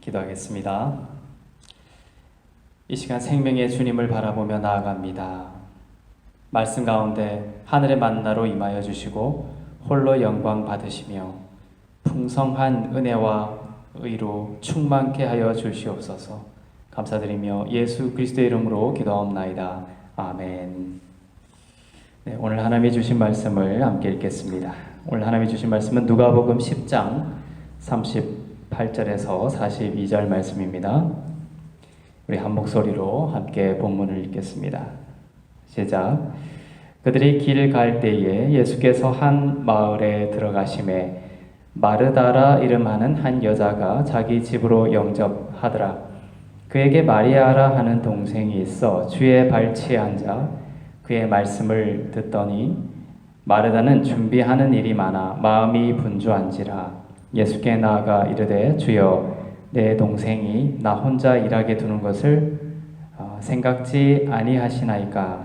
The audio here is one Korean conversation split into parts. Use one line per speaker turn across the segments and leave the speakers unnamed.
기도하겠습니다. 이 시간 생명의 주님을 바라보며 나아갑니다. 말씀 가운데 하늘의 만나로 임하여 주시고 홀로 영광 받으시며 풍성한 은혜와 의로 충만케 하여 주시옵소서. 감사드리며 예수 그리스도의 이름으로 기도하옵나이다. 아멘. 네, 오늘 하나님이 주신 말씀을 함께 읽겠습니다. 오늘 하나님이 주신 말씀은 누가복음 10장 38절에서 42절 말씀입니다. 우리 한 목소리로 함께 본문을 읽겠습니다. 시작. 그들이 길 갈 때에 예수께서 한 마을에 들어가심에 마르다라 이름하는 한 여자가 자기 집으로 영접하더라. 그에게 마리아라 하는 동생이 있어 주의 발치에 앉아 그의 말씀을 듣더니 마르다는 준비하는 일이 많아 마음이 분주한지라. 예수께 나아가 이르되 주여 내 동생이 나 혼자 일하게 두는 것을 생각하지 아니하시나이까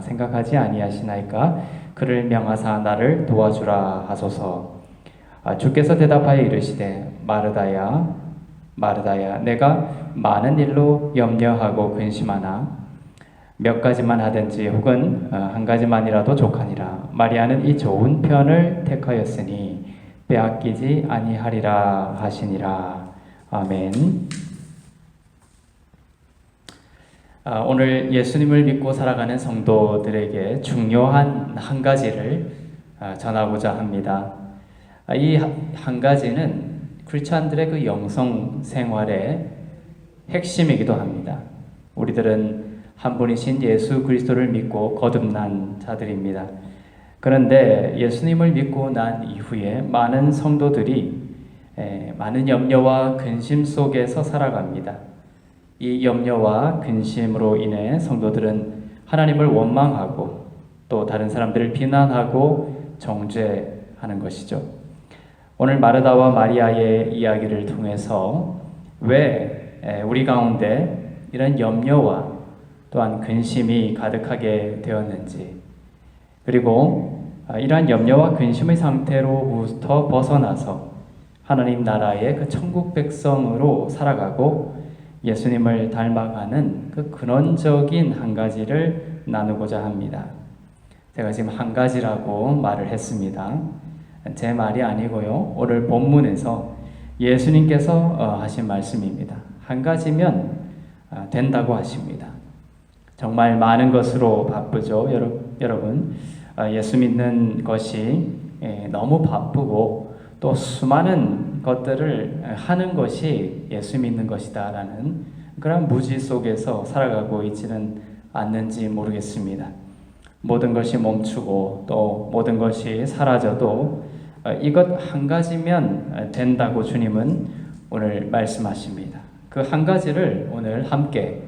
그를 명하사 나를 도와주라 하소서. 주께서 대답하여 이르시되 마르다야 마르다야 내가 많은 일로 염려하고 근심하나 몇 가지만 하든지 혹은 한 가지만이라도 족하니라. 마리아는 이 좋은 편을 택하였으니 빼앗기지 아니하리라 하시니라. 아멘. 오늘 예수님을 믿고 살아가는 성도들에게 중요한 한 가지를 전하고자 합니다. 이 한 가지는 크리스찬들의 그 영성 생활의 핵심이기도 합니다. 우리들은 한 분이신 예수 그리스도를 믿고 거듭난 자들입니다. 그런데 예수님을 믿고 난 이후에 많은 성도들이 많은 염려와 근심 속에서 살아갑니다. 이 염려와 근심으로 인해 성도들은 하나님을 원망하고 또 다른 사람들을 비난하고 정죄하는 것이죠. 오늘 마르다와 마리아의 이야기를 통해서 왜 우리 가운데 이런 염려와 또한 근심이 가득하게 되었는지, 그리고 이러한 염려와 근심의 상태로부터 벗어나서 하나님 나라의 그 천국 백성으로 살아가고 예수님을 닮아가는 그 근원적인 한 가지를 나누고자 합니다. 제가 지금 한 가지라고 말을 했습니다. 제 말이 아니고요. 오늘 본문에서 예수님께서 하신 말씀입니다. 한 가지면 된다고 하십니다. 정말 많은 것으로 바쁘죠. 여러분, 예수 믿는 것이 너무 바쁘고 또 수많은 것들을 하는 것이 예수 믿는 것이다라는 그런 무지 속에서 살아가고 있지는 않는지 모르겠습니다. 모든 것이 멈추고 또 모든 것이 사라져도 이것 한 가지면 된다고 주님은 오늘 말씀하십니다. 그 한 가지를 오늘 함께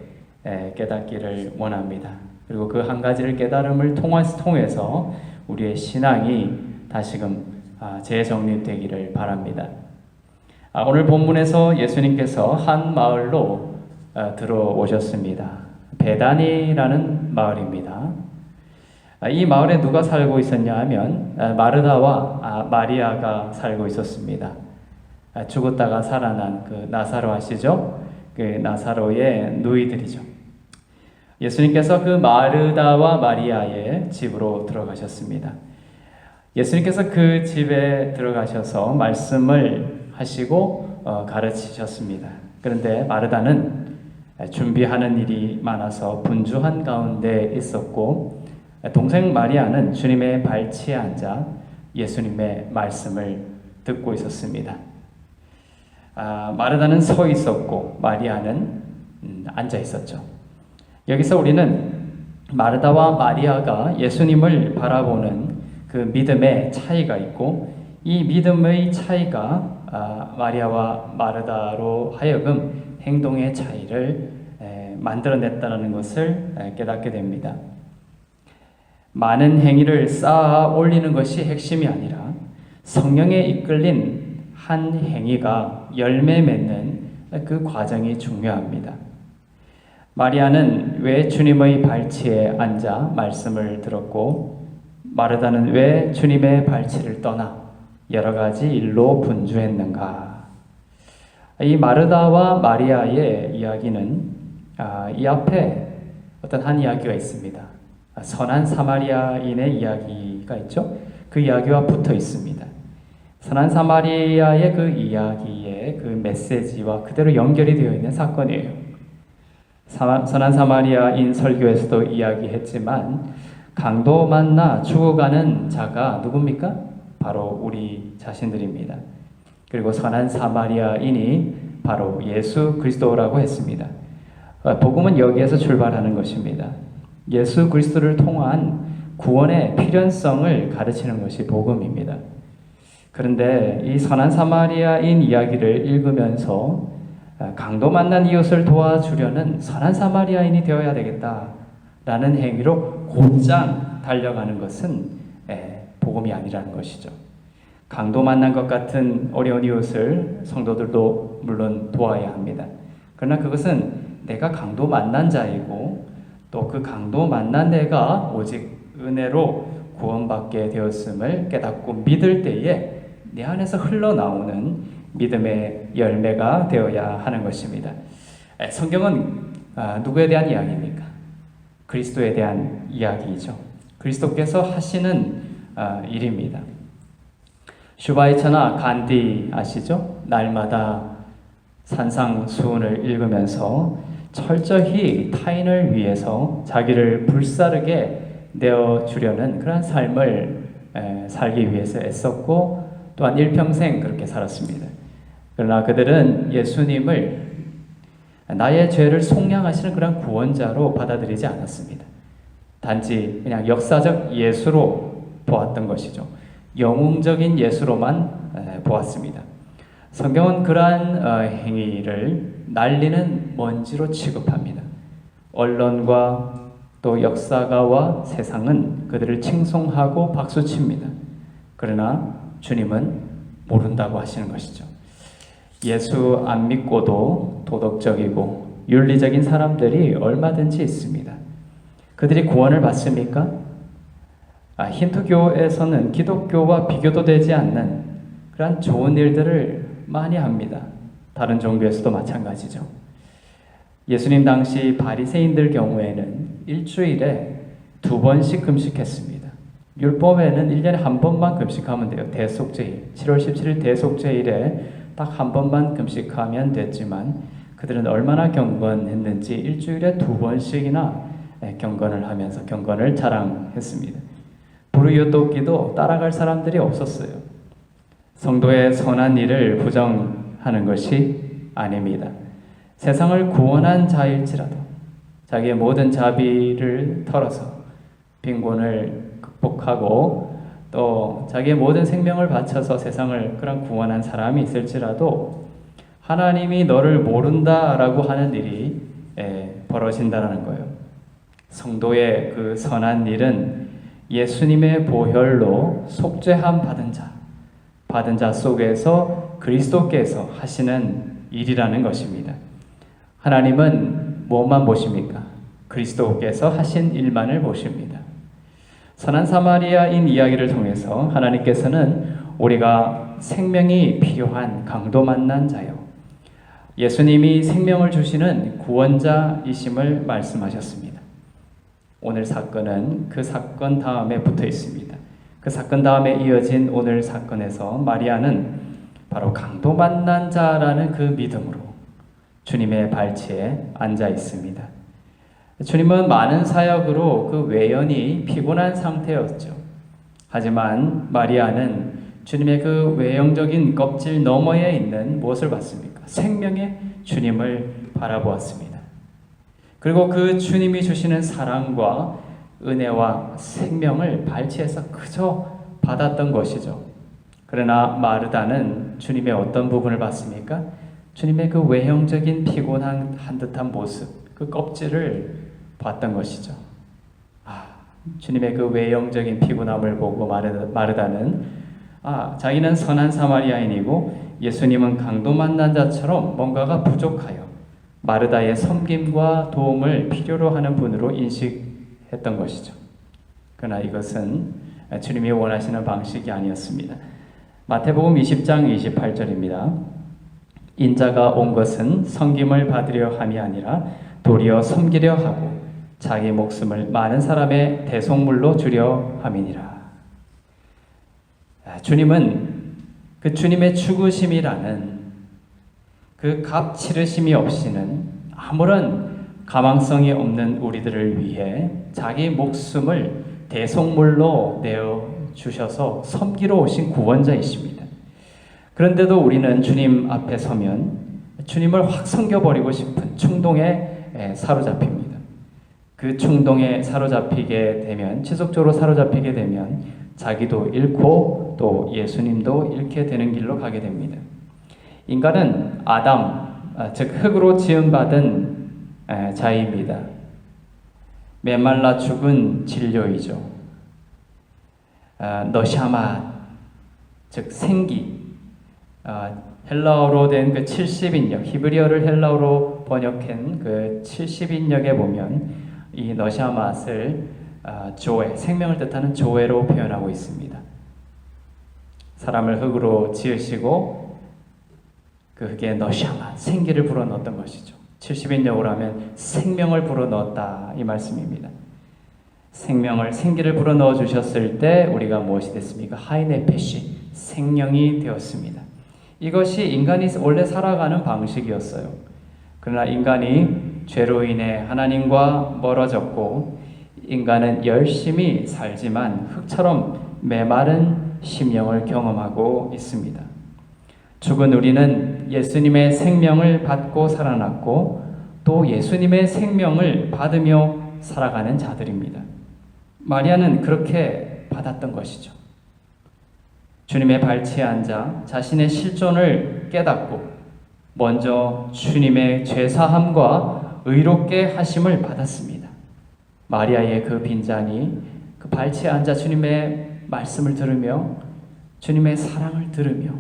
깨닫기를 원합니다. 그리고 그 한 가지를 깨달음을 통해서 우리의 신앙이 다시금 재정립되기를 바랍니다. 오늘 본문에서 예수님께서 한 마을로 들어오셨습니다. 베다니라는 마을입니다. 이 마을에 누가 살고 있었냐 하면 마르다와 마리아가 살고 있었습니다. 죽었다가 살아난 그 나사로 아시죠? 그 나사로의 누이들이죠. 예수님께서 그 마르다와 마리아의 집으로 들어가셨습니다. 예수님께서 그 집에 들어가셔서 말씀을 하시고 가르치셨습니다. 그런데 마르다는 준비하는 일이 많아서 분주한 가운데 있었고, 동생 마리아는 주님의 발치에 앉아 예수님의 말씀을 듣고 있었습니다. 마르다는 서 있었고 마리아는 앉아 있었죠. 여기서 우리는 마르다와 마리아가 예수님을 바라보는 그 믿음의 차이가 있고, 이 믿음의 차이가 마리아와 마르다로 하여금 행동의 차이를 만들어냈다는 것을 깨닫게 됩니다. 많은 행위를 쌓아 올리는 것이 핵심이 아니라 성령에 이끌린 한 행위가 열매 맺는 그 과정이 중요합니다. 마리아는 왜 주님의 발치에 앉아 말씀을 들었고, 마르다는 왜 주님의 발치를 떠나 여러 가지 일로 분주했는가? 이 마르다와 마리아의 이야기는 이 앞에 어떤 한 이야기가 있습니다. 선한 사마리아인의 이야기가 있죠. 그 이야기와 붙어 있습니다. 선한 사마리아의 그 이야기의 그 메시지와 그대로 연결이 되어 있는 사건이에요. 선한 사마리아인 설교에서도 이야기했지만 강도 만나 죽어가는 자가 누굽니까? 바로 우리 자신들입니다. 그리고 선한 사마리아인이 바로 예수 그리스도라고 했습니다. 복음은 여기에서 출발하는 것입니다. 예수 그리스도를 통한 구원의 필연성을 가르치는 것이 복음입니다. 그런데 이 선한 사마리아인 이야기를 읽으면서 강도 만난 이웃을 도와주려는 선한 사마리아인이 되어야 되겠다라는 행위로 곧장 달려가는 것은 복음이 아니라는 것이죠. 강도 만난 것 같은 어려운 이웃을 성도들도 물론 도와야 합니다. 그러나 그것은 내가 강도 만난 자이고 또 그 강도 만난 내가 오직 은혜로 구원받게 되었음을 깨닫고 믿을 때에 내 안에서 흘러나오는 믿음의 열매가 되어야 하는 것입니다. 성경은 누구에 대한 이야기입니까? 그리스도에 대한 이야기이죠. 그리스도께서 하시는 일입니다. 슈바이처나 간디 아시죠? 날마다 산상수훈을 읽으면서 철저히 타인을 위해서 자기를 불사르게 내어주려는 그런 삶을 살기 위해서 애썼고 또한 일평생 그렇게 살았습니다. 그러나 그들은 예수님을 나의 죄를 속량하시는 그런 구원자로 받아들이지 않았습니다. 단지 그냥 역사적 예수로 보았던 것이죠. 영웅적인 예수로만 보았습니다. 성경은 그러한 행위를 날리는 먼지로 취급합니다. 언론과 또 역사가와 세상은 그들을 칭송하고 박수칩니다. 그러나 주님은 모른다고 하시는 것이죠. 예수 안 믿고도 도덕적이고 윤리적인 사람들이 얼마든지 있습니다. 그들이 구원을 받습니까? 힌두교에서는 기독교와 비교도 되지 않는 그런 좋은 일들을 많이 합니다. 다른 종교에서도 마찬가지죠. 예수님 당시 바리새인들 경우에는 일주일에 2번씩 금식했습니다. 율법에는 1년에 한 번만 금식하면 돼요. 대속제일, 7월 17일 대속제일에 딱 한 번만 금식하면 됐지만 그들은 얼마나 경건했는지 일주일에 2번씩이나 경건을 하면서 경건을 자랑했습니다. 부르짖기도 따라갈 사람들이 없었어요. 성도의 선한 일을 부정하는 것이 아닙니다. 세상을 구원한 자일지라도 자기의 모든 자비를 털어서 빈곤을 극복하고 또 자기의 모든 생명을 바쳐서 세상을 그런 구원한 사람이 있을지라도 하나님이 너를 모른다라고 하는 일이 벌어진다는 거예요. 성도의 그 선한 일은 예수님의 보혈로 속죄함 받은 자 속에서 그리스도께서 하시는 일이라는 것입니다. 하나님은 무엇만 보십니까? 그리스도께서 하신 일만을 보십니다. 선한 사마리아인 이야기를 통해서 하나님께서는 우리가 생명이 필요한 강도 만난 자요, 예수님이 생명을 주시는 구원자이심을 말씀하셨습니다. 오늘 사건은 그 사건 다음에 붙어 있습니다. 그 사건 다음에 이어진 오늘 사건에서 마리아는 바로 강도 만난 자라는 그 믿음으로 주님의 발치에 앉아 있습니다. 주님은 많은 사역으로 그 외연이 피곤한 상태였죠. 하지만 마리아는 주님의 그 외형적인 껍질 너머에 있는 무엇을 봤습니까? 생명의 주님을 바라보았습니다. 그리고 그 주님이 주시는 사랑과 은혜와 생명을 발치해서 그저 받았던 것이죠. 그러나 마르다는 주님의 어떤 부분을 봤습니까? 주님의 그 외형적인 피곤한 듯한 모습, 그 껍질을 봤던 것이죠. 주님의 그 외형적인 피곤함을 보고 마르다는 자기는 선한 사마리아인이고 예수님은 강도 만난 자처럼 뭔가가 부족하여 마르다의 섬김과 도움을 필요로 하는 분으로 인식했던 것이죠. 그러나 이것은 주님이 원하시는 방식이 아니었습니다. 마태복음 20장 28절입니다. 인자가 온 것은 섬김을 받으려 함이 아니라 도리어 섬기려 하고 자기 목숨을 많은 사람의 대속물로 주려 함이니라. 주님은 그 주님의 죽으심이라는 그 값 치르심이 없이는 아무런 가망성이 없는 우리들을 위해 자기 목숨을 대속물로 내어 주셔서 섬기러 오신 구원자이십니다. 그런데도 우리는 주님 앞에 서면 주님을 확 섬겨버리고 싶은 충동에 사로잡힙니다. 그 충동에 사로잡히게 되면, 지속적으로 사로잡히게 되면 자기도 잃고 또 예수님도 잃게 되는 길로 가게 됩니다. 인간은 아담, 즉 흙으로 지음받은 자입니다. 메말라 죽은 진료이죠. 너샤마, 즉 생기, 헬라어로 된 그 70인역, 히브리어를 헬라어로 번역한 그 70인역에 보면 이 너샤맛을 조에, 생명을 뜻하는 조에로 표현하고 있습니다. 사람을 흙으로 지으시고 그 흙에 너샤맛, 생기를 불어넣었던 것이죠. 70인역으로 하면 생명을 불어넣었다, 이 말씀입니다. 생기를 불어넣어 주셨을 때 우리가 무엇이 됐습니까? 하이네페시, 생명이 되었습니다. 이것이 인간이 원래 살아가는 방식이었어요. 그러나 인간이 죄로 인해 하나님과 멀어졌고 인간은 열심히 살지만 흙처럼 메마른 심령을 경험하고 있습니다. 죽은 우리는 예수님의 생명을 받고 살아났고 또 예수님의 생명을 받으며 살아가는 자들입니다. 마리아는 그렇게 받았던 것이죠. 주님의 발치에 앉아 자신의 실존을 깨닫고 먼저 주님의 죄사함과 의롭게 하심을 받았습니다. 마리아의 그 빈잔이 그 발치에 앉아 주님의 말씀을 들으며 주님의 사랑을 들으며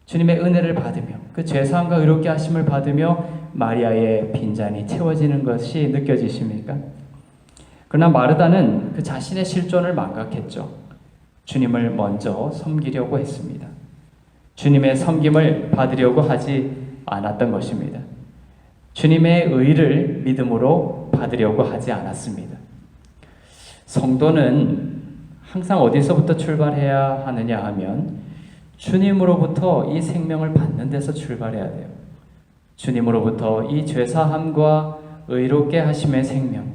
주님의 은혜를 받으며 그 죄사함과 의롭게 하심을 받으며 마리아의 빈잔이 채워지는 것이 느껴지십니까? 그러나 마르다는 그 자신의 실존을 망각했죠. 주님을 먼저 섬기려고 했습니다. 주님의 섬김을 받으려고 하지 않았던 것입니다. 주님의 의를 믿음으로 받으려고 하지 않았습니다. 성도는 항상 어디서부터 출발해야 하느냐 하면 주님으로부터 이 생명을 받는 데서 출발해야 돼요. 주님으로부터 이 죄사함과 의롭게 하심의 생명,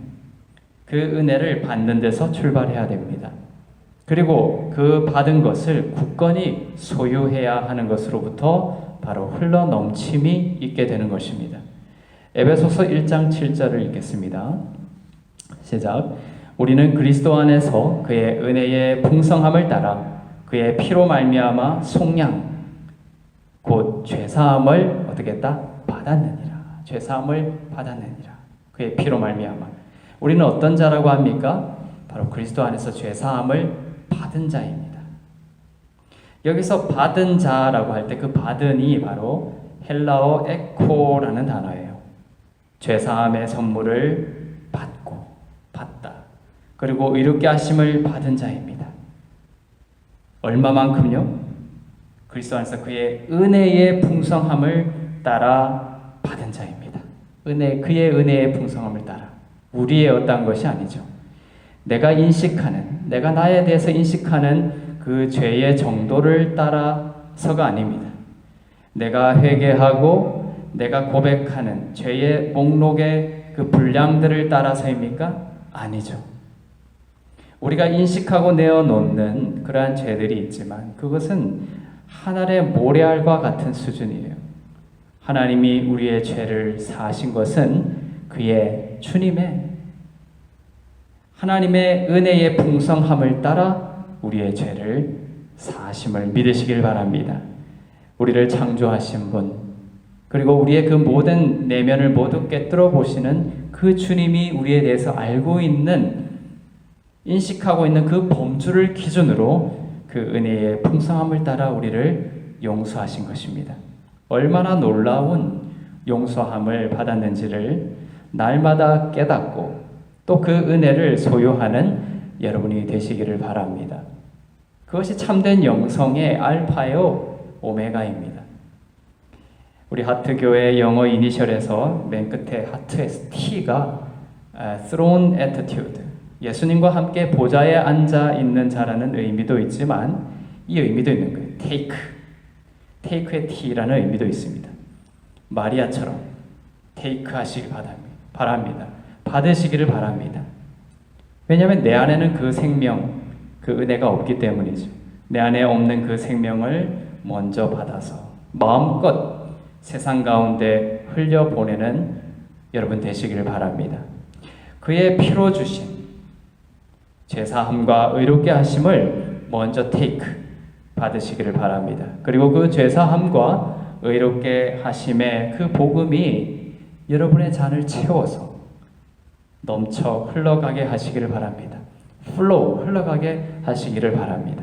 그 은혜를 받는 데서 출발해야 됩니다. 그리고 그 받은 것을 굳건히 소유해야 하는 것으로부터 바로 흘러 넘침이 있게 되는 것입니다. 에베소서 1장 7절을 읽겠습니다. 시작. 우리는 그리스도 안에서 그의 은혜의 풍성함을 따라 그의 피로 말미암아 속량 곧 죄사함을 어떻게 했다? 받았느니라. 죄사함을 받았느니라. 그의 피로 말미암아. 우리는 어떤 자라고 합니까? 바로 그리스도 안에서 죄사함을 받은 자입니다. 여기서 받은 자라고 할 때 그 받은이 바로 헬라어 에코라는 단어예요. 죄사함의 선물을 받다. 그리고 의롭게 하심을 받은 자입니다. 얼마만큼요? 그리스도 안에서 그의 은혜의 풍성함을 따라 받은 자입니다. 그의 은혜의 풍성함을 따라. 우리의 어떠한 것이 아니죠. 내가 나에 대해서 인식하는 그 죄의 정도를 따라서가 아닙니다. 내가 회개하고 내가 고백하는 죄의 목록의 그 분량들을 따라서입니까? 아니죠. 우리가 인식하고 내어놓는 그러한 죄들이 있지만 그것은 하늘의 모래알과 같은 수준이에요. 하나님이 우리의 죄를 사하신 것은 그의 주님의 하나님의 은혜의 풍성함을 따라 우리의 죄를 사하심을 믿으시길 바랍니다. 우리를 창조하신 분, 그리고 우리의 그 모든 내면을 모두 꿰뚫어 보시는 그 주님이 우리에 대해서 알고 있는, 인식하고 있는 그 범주를 기준으로 그 은혜의 풍성함을 따라 우리를 용서하신 것입니다. 얼마나 놀라운 용서함을 받았는지를 날마다 깨닫고 또 그 은혜를 소유하는 여러분이 되시기를 바랍니다. 그것이 참된 영성의 알파요 오메가입니다. 우리 하트교회 영어 이니셜에서 맨 끝에 하트에서 T가 throne attitude, 예수님과 함께 보좌에 앉아 있는 자라는 의미도 있지만 이 의미도 있는 거예요. take의 T라는 의미도 있습니다. 마리아처럼 take 하시기 바랍니다. 받으시기를 바랍니다. 왜냐하면 내 안에는 그 생명, 그 은혜가 없기 때문이죠. 내 안에 없는 그 생명을 먼저 받아서 마음껏 세상 가운데 흘려보내는 여러분 되시기를 바랍니다. 그의 피로 주신 죄사함과 의롭게 하심을 먼저 take, 받으시기를 바랍니다. 그리고 그 죄사함과 의롭게 하심의 그 복음이 여러분의 잔을 채워서 넘쳐 흘러가게 하시기를 바랍니다. flow, 흘러가게 하시기를 바랍니다.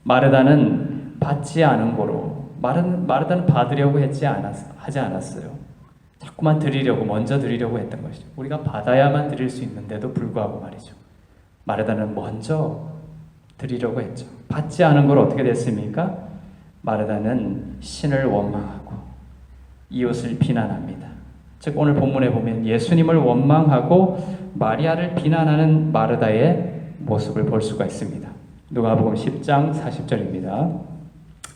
마르다는 받지 않은 거로, 마르다는 받으려고 하지 않았어요. 자꾸만 드리려고, 먼저 드리려고 했던 것이죠. 우리가 받아야만 드릴 수 있는데도 불구하고 말이죠. 마르다는 먼저 드리려고 했죠. 받지 않은 걸 어떻게 됐습니까? 마르다는 신을 원망하고 이웃을 비난합니다. 즉 오늘 본문에 보면 예수님을 원망하고 마리아를 비난하는 마르다의 모습을 볼 수가 있습니다. 누가복음 10장 40절입니다.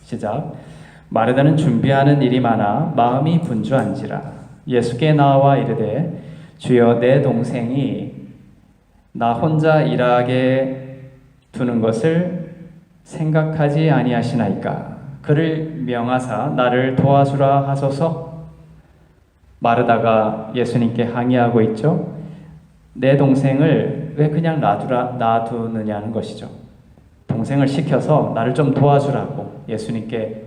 시작. 마르다는 준비하는 일이 많아 마음이 분주한지라 예수께 나와 이르되 주여 내 동생이 나 혼자 일하게 두는 것을 생각하지 아니하시나이까. 그를 명하사 나를 도와주라 하소서. 마르다가 예수님께 항의하고 있죠. 내 동생을 왜 그냥 놔두느냐는 것이죠. 동생을 시켜서 나를 좀 도와주라고 예수님께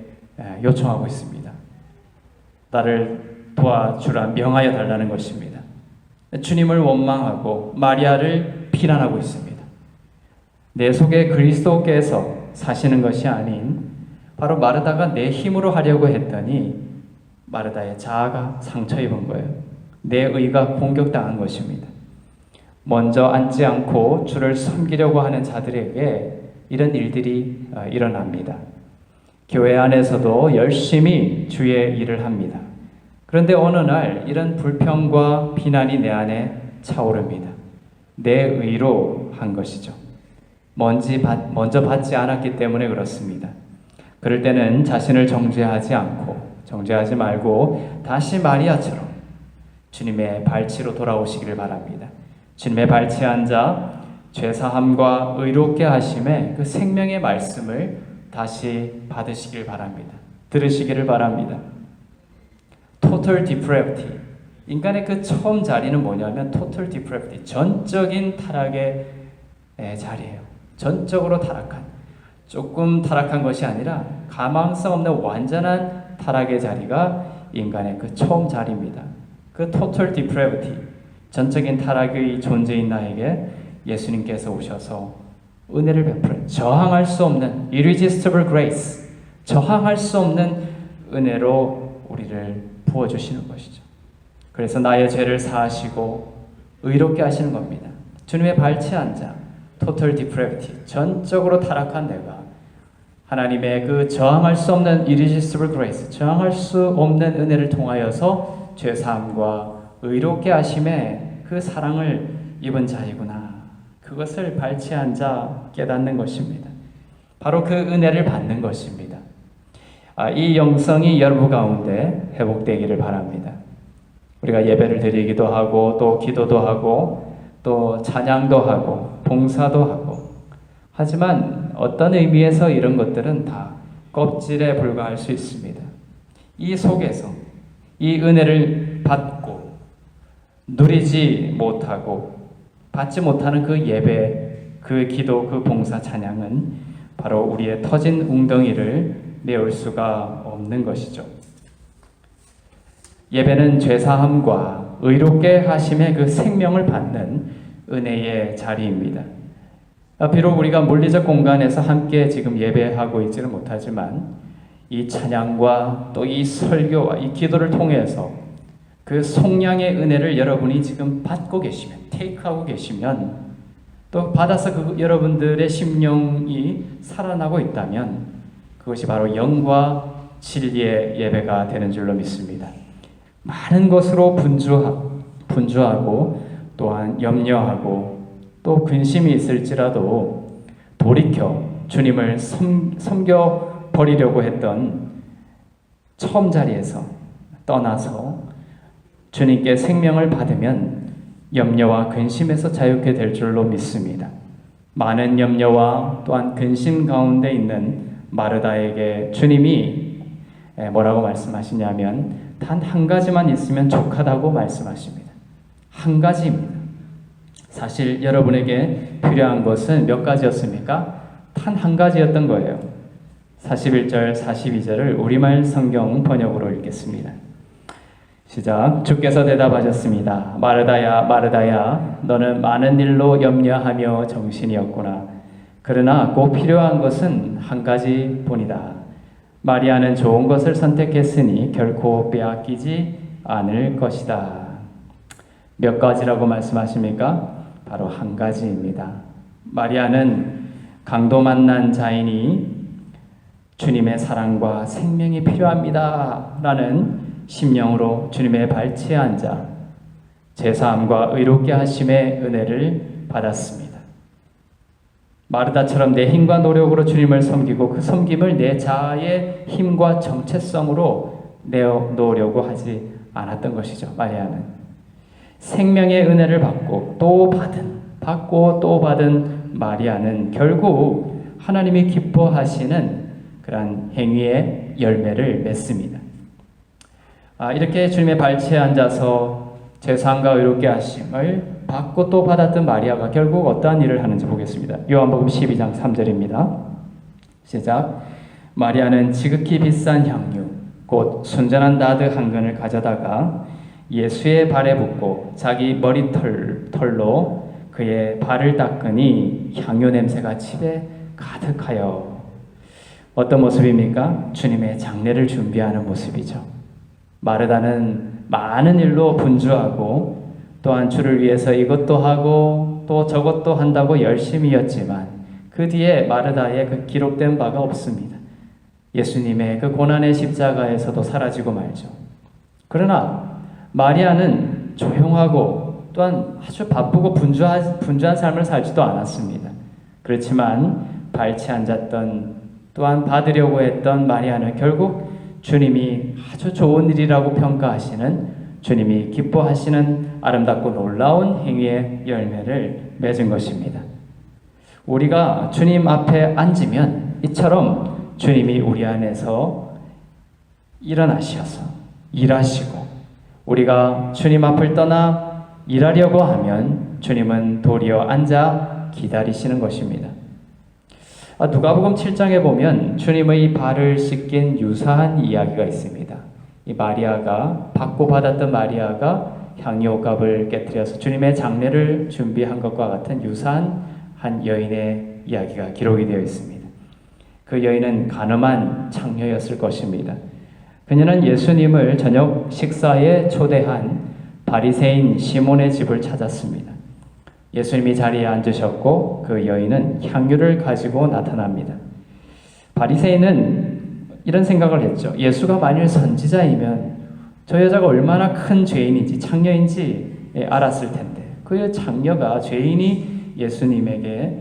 요청하고 있습니다. 나를 도와주라, 명하여 달라는 것입니다. 주님을 원망하고 마리아를 비난하고 있습니다. 내 속에 그리스도께서 사시는 것이 아닌 바로 마르다가 내 힘으로 하려고 했더니 마르다의 자아가 상처 입은 거예요. 내 의가 공격당한 것입니다. 먼저 앉지 않고 주를 섬기려고 하는 자들에게 이런 일들이 일어납니다. 교회 안에서도 열심히 주의 일을 합니다. 그런데 어느 날 이런 불평과 비난이 내 안에 차오릅니다. 내 의로 한 것이죠. 먼저 받지 않았기 때문에 그렇습니다. 그럴 때는 자신을 정죄하지 말고 다시 마리아처럼 주님의 발치로 돌아오시기를 바랍니다. 주님의 발치에 앉아 죄사함과 의롭게 하심의 그 생명의 말씀을 다시 받으시길 바랍니다. 들으시기를 바랍니다. Total depravity. 인간의 그 처음 자리는 뭐냐면 total depravity. 전적인 타락의 자리예요. 전적으로 타락한. 조금 타락한 것이 아니라 가망성 없는 완전한 타락의 자리가 인간의 그 처음 자리입니다. 그 total depravity. 전적인 타락의 존재인 나에게 예수님께서 오셔서 은혜를 베풀어 저항할 수 없는 irresistible grace, 저항할 수 없는 은혜로 우리를 부어주시는 것이죠. 그래서 나의 죄를 사하시고 의롭게 하시는 겁니다. 주님의 발치에 앉아 total depravity, 전적으로 타락한 내가 하나님의 그 저항할 수 없는 irresistible grace, 저항할 수 없는 은혜를 통하여서 죄사함과 의롭게 하심의 그 사랑을 입은 자이구나. 그것을 발치에 앉아 깨닫는 것입니다. 바로 그 은혜를 받는 것입니다. 이 영성이 여러분 가운데 회복되기를 바랍니다. 우리가 예배를 드리기도 하고 또 기도도 하고 또 찬양도 하고 봉사도 하고 하지만 어떤 의미에서 이런 것들은 다 껍질에 불과할 수 있습니다. 이 속에서 이 은혜를 받고 누리지 못하고 받지 못하는 그 예배, 그 기도, 그 봉사 찬양은 바로 우리의 터진 웅덩이를 메울 수가 없는 것이죠. 예배는 죄사함과 의롭게 하심의 그 생명을 받는 은혜의 자리입니다. 비록 우리가 물리적 공간에서 함께 지금 예배하고 있지는 못하지만 이 찬양과 또 이 설교와 이 기도를 통해서 그 속량의 은혜를 여러분이 지금 받고 계시면, 테이크하고 계시면, 또 받아서 그 여러분들의 심령이 살아나고 있다면 그것이 바로 영과 진리의 예배가 되는 줄로 믿습니다. 많은 것으로 분주하고 또한 염려하고 또 근심이 있을지라도 돌이켜 주님을 섬겨 버리려고 했던 처음 자리에서 떠나서 주님께 생명을 받으면 염려와 근심에서 자유케 될 줄로 믿습니다. 많은 염려와 또한 근심 가운데 있는 마르다에게 주님이 뭐라고 말씀하시냐면 단 한 가지만 있으면 족하다고 말씀하십니다. 한 가지입니다. 사실 여러분에게 필요한 것은 몇 가지였습니까? 단 한 가지였던 거예요. 41절, 42절을 우리말 성경 번역으로 읽겠습니다. 시작. 주께서 대답하셨습니다. 마르다야, 마르다야, 너는 많은 일로 염려하며 정신이 없구나. 그러나 꼭 필요한 것은 한 가지 뿐이다. 마리아는 좋은 것을 선택했으니 결코 빼앗기지 않을 것이다. 몇 가지라고 말씀하십니까? 바로 한 가지입니다. 마리아는 강도 만난 자이니 주님의 사랑과 생명이 필요합니다 라는 심령으로 주님의 발치에 앉아 제사함과 의롭게 하심의 은혜를 받았습니다. 마르다처럼 내 힘과 노력으로 주님을 섬기고 그 섬김을 내 자아의 힘과 정체성으로 내어놓으려고 하지 않았던 것이죠. 마리아는 생명의 은혜를 받고 또 받은 마리아는 결국 하나님이 기뻐하시는 그러한 행위의 열매를 맺습니다. 이렇게 주님의 발치에 앉아서 제사함과 의롭게 하심을 받고 또 받았던 마리아가 결국 어떠한 일을 하는지 보겠습니다. 요한복음 12장 3절입니다. 시작. 마리아는 지극히 비싼 향유 곧 순전한 나드 한 근을 가져다가 예수의 발에 붓고 자기 머리털로 그의 발을 닦으니 향유 냄새가 집에 가득하여. 어떤 모습입니까? 주님의 장례를 준비하는 모습이죠. 마르다는 많은 일로 분주하고 또한 주를 위해서 이것도 하고 또 저것도 한다고 열심히였지만 그 뒤에 마르다의 그 기록된 바가 없습니다. 예수님의 그 고난의 십자가에서도 사라지고 말죠. 그러나 마리아는 조용하고 또한 아주 바쁘고 분주한 삶을 살지도 않았습니다. 그렇지만 발치 앉았던 또한 받으려고 했던 마리아는 결국 주님이 아주 좋은 일이라고 평가하시는 주님이 기뻐하시는 아름답고 놀라운 행위의 열매를 맺은 것입니다. 우리가 주님 앞에 앉으면 이처럼 주님이 우리 안에서 일어나셔서 일하시고 우리가 주님 앞을 떠나 일하려고 하면 주님은 도리어 앉아 기다리시는 것입니다. 누가복음 7장에 보면 주님의 발을 씻긴 유사한 이야기가 있습니다. 이 마리아가 받고 받았던 마리아가 향유옥합을 깨뜨려서 주님의 장례를 준비한 것과 같은 유사한 한 여인의 이야기가 기록이 되어 있습니다. 그 여인은 가늠한 창녀였을 것입니다. 그녀는 예수님을 저녁 식사에 초대한 바리새인 시몬의 집을 찾았습니다. 예수님이 자리에 앉으셨고 그 여인은 향유를 가지고 나타납니다. 바리새인은 이런 생각을 했죠. 예수가 만일 선지자이면 저 여자가 얼마나 큰 죄인인지 창녀인지 알았을 텐데 그 창녀가 죄인이 예수님에게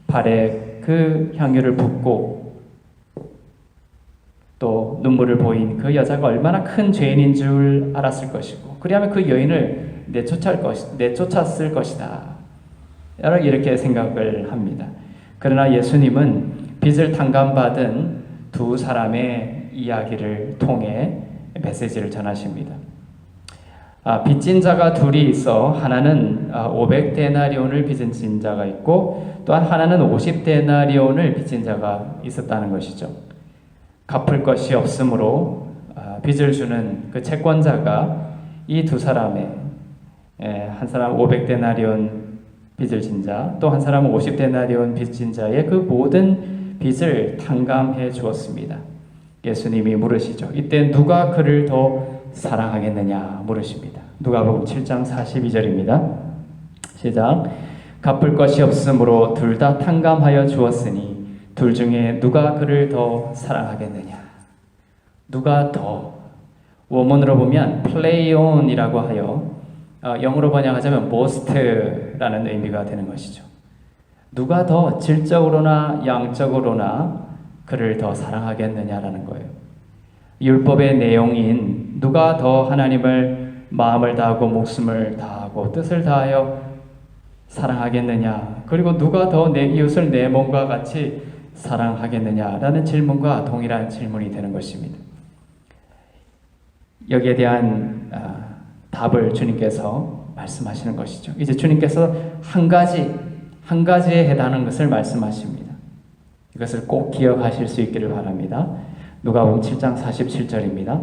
발에 그 향유를 붓고 또 눈물을 보인 그 여자가 얼마나 큰 죄인인 줄 알았을 것이고 그리하면 그 여인을 내쫓았을 것이다. 이렇게 생각을 합니다. 그러나 예수님은 빚을 탕감받은 두 사람의 이야기를 통해 메시지를 전하십니다. 빚진 자가 둘이 있어 하나는 500데나리온을 빚진 자가 있고 또한 하나는 50데나리온을 빚진 자가 있었다는 것이죠. 갚을 것이 없으므로 빚을 주는 그 채권자가 이 두 사람의 한 사람 500데나리온 빚을 진 자, 또 한 사람은 50데나리온 빚진 자의 그 모든 빚을 탕감해 주었습니다. 예수님이 물으시죠. 이때 누가 그를 더 사랑하겠느냐 물으십니다. 누가복음 7장 42절입니다. 시작. 갚을 것이 없으므로 둘 다 탕감하여 주었으니 둘 중에 누가 그를 더 사랑하겠느냐. 누가 더, 원문으로 보면 play on이라고 하여 영어로 번역하자면 most라는 의미가 되는 것이죠. 누가 더 질적으로나 양적으로나 그를 더 사랑하겠느냐라는 거예요. 율법의 내용인 누가 더 하나님을 마음을 다하고 목숨을 다하고 뜻을 다하여 사랑하겠느냐, 그리고 누가 더 내 이웃을 내 몸과 같이 사랑하겠느냐라는 질문과 동일한 질문이 되는 것입니다. 여기에 대한 답을 주님께서 말씀하시는 것이죠. 이제 주님께서 한 가지에 해당하는 것을 말씀하십니다. 이것을 꼭 기억하실 수 있기를 바랍니다. 누가복음 7장 47절입니다.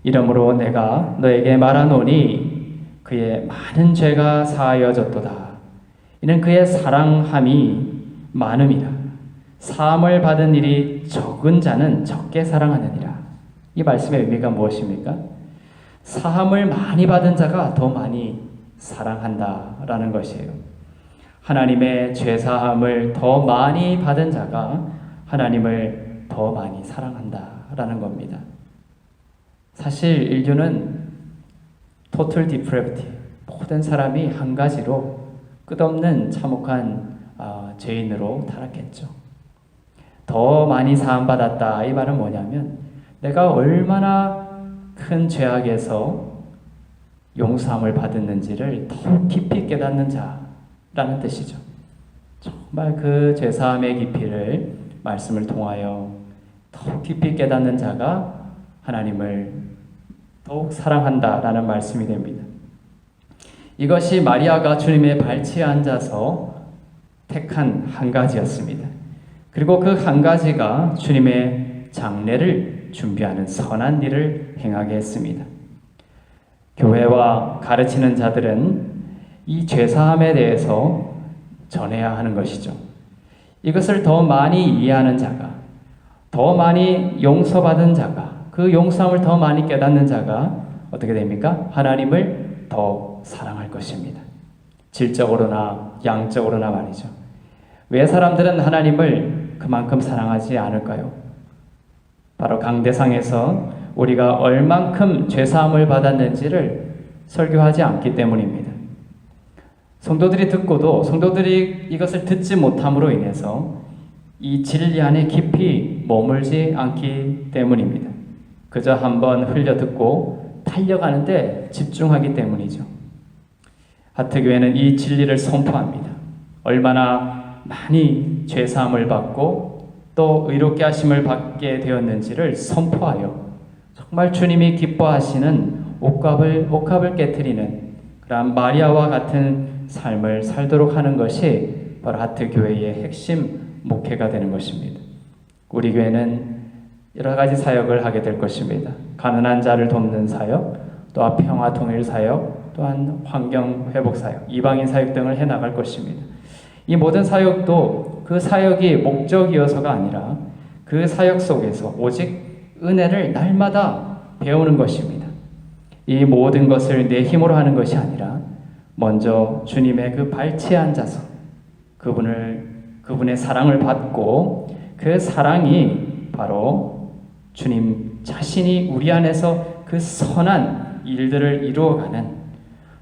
이러므로 내가 너에게 말하노니 그의 많은 죄가 사하여졌도다. 이는 그의 사랑함이 많음이라. 사함을 받은 일이 적은 자는 적게 사랑하느니라. 이 말씀의 의미가 무엇입니까? 사함을 많이 받은 자가 더 많이 사랑한다라는 것이에요. 하나님의 죄사함을 더 많이 받은 자가 하나님을 더 많이 사랑한다라는 겁니다. 사실 인류는 total depravity, 모든 사람이 한 가지로 끝없는 참혹한 죄인으로 타락했죠. 더 많이 사함받았다, 이 말은 뭐냐면 내가 얼마나 큰 죄악에서 용서함을 받았는지를 더 깊이 깨닫는 자라는 뜻이죠. 정말 그 죄사함의 깊이를 말씀을 통하여 더 깊이 깨닫는 자가 하나님을 더욱 사랑한다라는 말씀이 됩니다. 이것이 마리아가 주님의 발치에 앉아서 택한 한 가지였습니다. 그리고 그 한 가지가 주님의 장례를 준비하는 선한 일을 행하게 했습니다. 교회와 가르치는 자들은 이 죄사함에 대해서 전해야 하는 것이죠. 이것을 더 많이 이해하는 자가, 더 많이 용서받은 자가, 그 용서함을 더 많이 깨닫는 자가 어떻게 됩니까? 하나님을 더 사랑할 것입니다. 질적으로나 양적으로나 말이죠. 왜 사람들은 하나님을 그만큼 사랑하지 않을까요? 바로 강대상에서 우리가 얼만큼 죄사함을 받았는지를 설교하지 않기 때문입니다. 성도들이 듣고도 성도들이 이것을 듣지 못함으로 인해서 이 진리 안에 깊이 머물지 않기 때문입니다. 그저 한번 흘려 듣고 달려가는데 집중하기 때문이죠. 하트교회는 이 진리를 선포합니다. 얼마나 많이 죄사함을 받고 또 의롭게 하심을 받게 되었는지를 선포하여 정말 주님이 기뻐하시는 옥합을 깨트리는 그런 마리아와 같은 삶을 살도록 하는 것이 바로 하트교회의 핵심 목회가 되는 것입니다. 우리 교회는 여러 가지 사역을 하게 될 것입니다. 가난한 자를 돕는 사역, 또한 평화 통일 사역, 또한 환경 회복 사역, 이방인 사역 등을 해나갈 것입니다. 이 모든 사역도 그 사역이 목적이어서가 아니라 그 사역 속에서 오직 은혜를 날마다 배우는 것입니다. 이 모든 것을 내 힘으로 하는 것이 아니라 먼저 주님의 그 발치에 앉아서 그분의 사랑을 받고 그 사랑이 바로 주님 자신이 우리 안에서 그 선한 일들을 이루어가는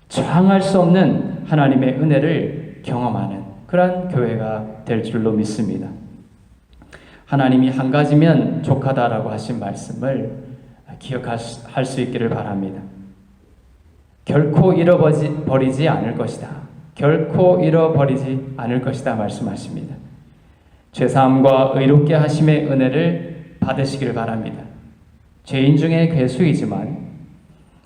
저항할 수 없는 하나님의 은혜를 경험하는 그러한 교회가 될 줄로 믿습니다. 하나님이 한 가지면 족하다라고 하신 말씀을 기억할 수 있기를 바랍니다. 결코 잃어버리지 않을 것이다. 결코 잃어버리지 않을 것이다 말씀하십니다. 죄사함과 의롭게 하심의 은혜를 받으시기를 바랍니다. 죄인 중에 괴수이지만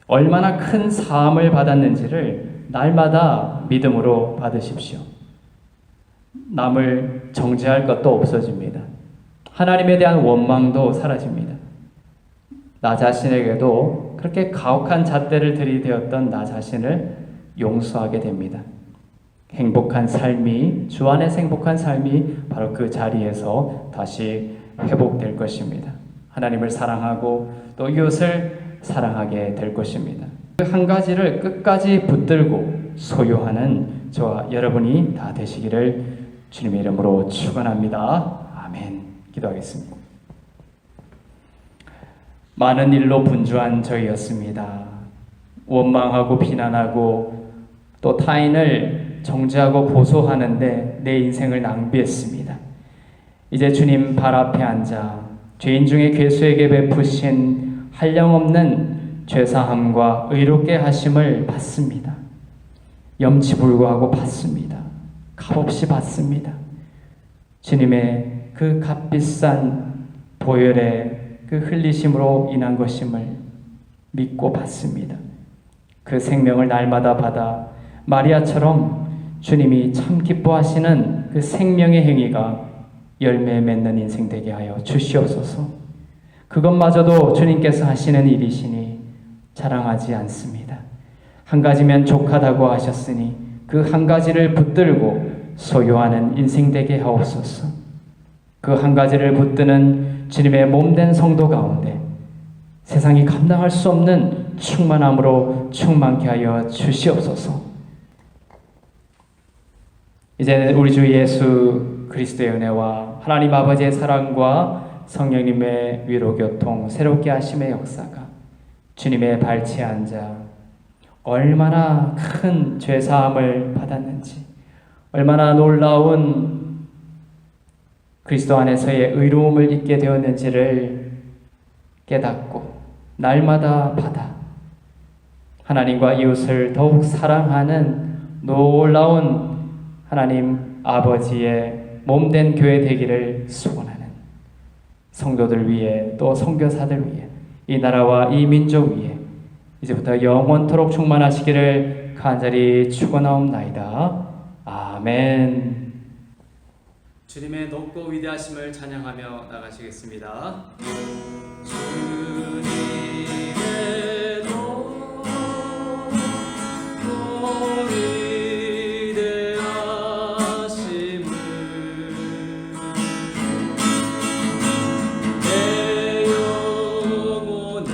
얼마나 큰 사함을 받았는지를 날마다 믿음으로 받으십시오. 남을 정죄할 것도 없어집니다. 하나님에 대한 원망도 사라집니다. 나 자신에게도 그렇게 가혹한 잣대를 들이대었던 나 자신을 용서하게 됩니다. 행복한 삶이, 주 안에서 행복한 삶이 바로 그 자리에서 다시 회복될 것입니다. 하나님을 사랑하고 또 이웃을 사랑하게 될 것입니다. 그 한 가지를 끝까지 붙들고 소유하는 저와 여러분이 다 되시기를 주님의 이름으로 축원합니다. 아멘. 기도하겠습니다. 많은 일로 분주한 저희였습니다. 원망하고 비난하고 또 타인을 정죄하고 고소하는데 내 인생을 낭비했습니다. 이제 주님 발 앞에 앉아 죄인 중에 괴수에게 베푸신 한량없는 죄사함과 의롭게 하심을 받습니다. 염치불구하고 받습니다. 값없이 받습니다. 주님의 그 값비싼 보혈의 그 흘리심으로 인한 것임을 믿고 받습니다. 그 생명을 날마다 받아 마리아처럼 주님이 참 기뻐하시는 그 생명의 행위가 열매 맺는 인생 되게 하여 주시옵소서. 그것마저도 주님께서 하시는 일이시니 자랑하지 않습니다. 한 가지면 족하다고 하셨으니 그 한 가지를 붙들고 소유하는 인생 되게 하옵소서. 그 한 가지를 붙드는 주님의 몸된 성도 가운데 세상이 감당할 수 없는 충만함으로 충만케 하여 주시옵소서. 이제는 우리 주 예수 그리스도의 은혜와 하나님 아버지의 사랑과 성령님의 위로 교통 새롭게 하심의 역사가 주님의 발치에 앉아 얼마나 큰 죄사함을 받았는지, 얼마나 놀라운 그리스도 안에서의 의로움을 입게 되었는지를 깨닫고 날마다 받아 하나님과 이웃을 더욱 사랑하는 놀라운 하나님 아버지의 몸된 교회 되기를 소원하는 성도들 위해 또 선교사들 위해 이 나라와 이 민족 위해 이제부터 영원토록 충만하시기를 간절히 축원하옵나이다. 아멘. 주님의 높고 위대하심을 찬양하며 나가시겠습니다. 주님의 높고 위대하심을 내 영혼이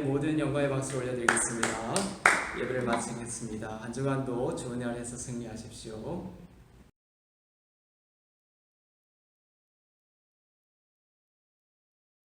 모든 영광의 박수 올려드리겠습니다. 예배를 마치겠습니다. 한 주간도 좋은 날 해서 승리하십시오.